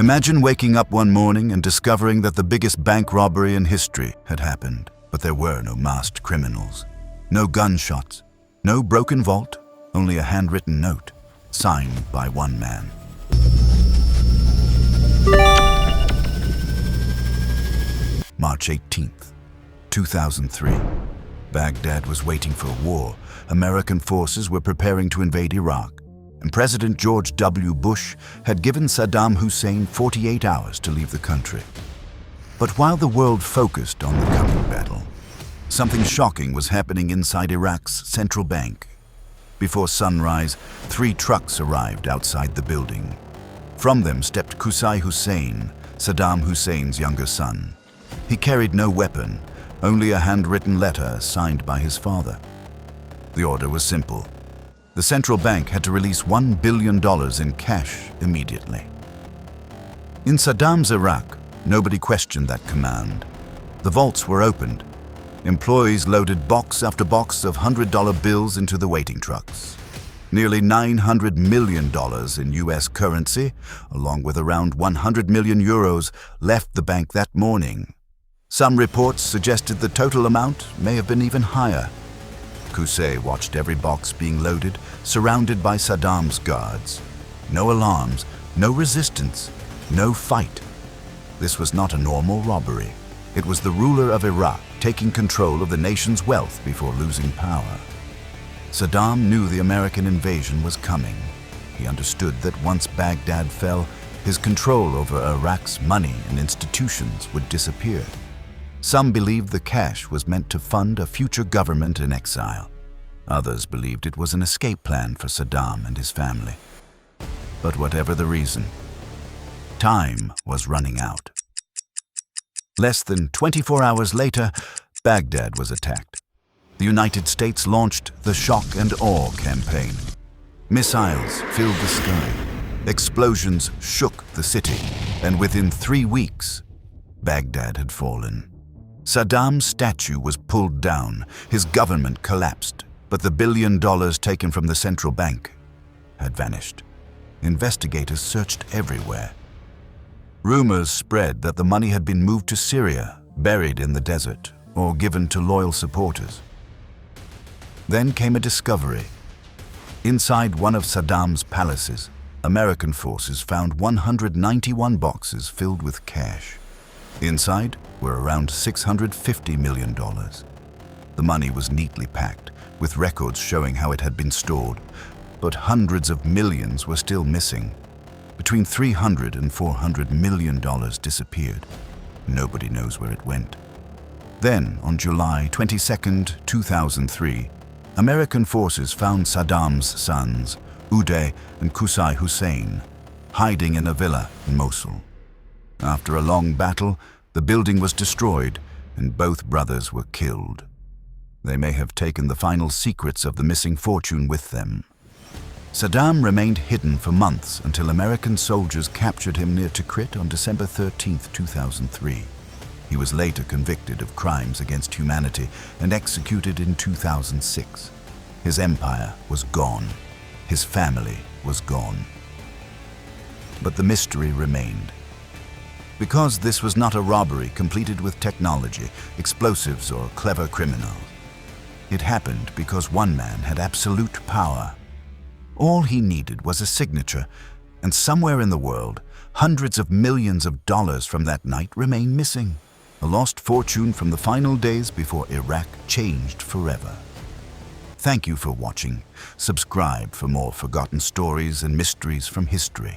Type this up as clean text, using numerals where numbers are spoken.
Imagine waking up one morning and discovering that the biggest bank robbery in history had happened, but there were no masked criminals, no gunshots, no broken vault, only a handwritten note, signed by one man. March 18th, 2003. Baghdad was waiting for war. American forces were preparing to invade Iraq, and President George W. Bush had given Saddam Hussein 48 hours to leave the country. But while the world focused on the coming battle, something shocking was happening inside Iraq's central bank. Before sunrise, 3 trucks arrived outside the building. From them stepped Qusay Hussein, Saddam Hussein's younger son. He carried no weapon, only a handwritten letter signed by his father. The order was simple. The central bank had to release $1 billion in cash immediately. In Saddam's Iraq, nobody questioned that command. The vaults were opened. Employees loaded box after box of $100 bills into the waiting trucks. Nearly $900 million in US currency, along with around 100 million euros, left the bank that morning. Some reports suggested the total amount may have been even higher. Qusay watched every box being loaded, surrounded by Saddam's guards. No alarms, no resistance, no fight. This was not a normal robbery. It was the ruler of Iraq taking control of the nation's wealth before losing power. Saddam knew the American invasion was coming. He understood that once Baghdad fell, his control over Iraq's money and institutions would disappear. Some believed the cash was meant to fund a future government in exile. Others believed it was an escape plan for Saddam and his family. But whatever the reason, time was running out. Less than 24 hours later, Baghdad was attacked. The United States launched the Shock and Awe campaign. Missiles filled the sky. Explosions shook the city, and within 3 weeks, Baghdad had fallen. Saddam's statue was pulled down, his government collapsed, but the $1 billion taken from the central bank had vanished. Investigators searched everywhere. Rumors spread that the money had been moved to Syria, buried in the desert, or given to loyal supporters. Then came a discovery. Inside one of Saddam's palaces, American forces found 191 boxes filled with cash. Inside were around $650 million. The money was neatly packed, with records showing how it had been stored, but hundreds of millions were still missing. Between $300 and $400 million disappeared. Nobody knows where it went. Then, on July 22, 2003, American forces found Saddam's sons, Uday and Qusay Hussein, hiding in a villa in Mosul. After a long battle, the building was destroyed and both brothers were killed. They may have taken the final secrets of the missing fortune with them. Saddam remained hidden for months until American soldiers captured him near Tikrit on December 13, 2003. He was later convicted of crimes against humanity and executed in 2006. His empire was gone. His family was gone. But the mystery remained. Because this was not a robbery completed with technology, explosives, or clever criminals. It happened because one man had absolute power. All he needed was a signature, and somewhere in the world, hundreds of millions of dollars from that night remain missing. A lost fortune from the final days before Iraq changed forever. Thank you for watching. Subscribe for more forgotten stories and mysteries from history.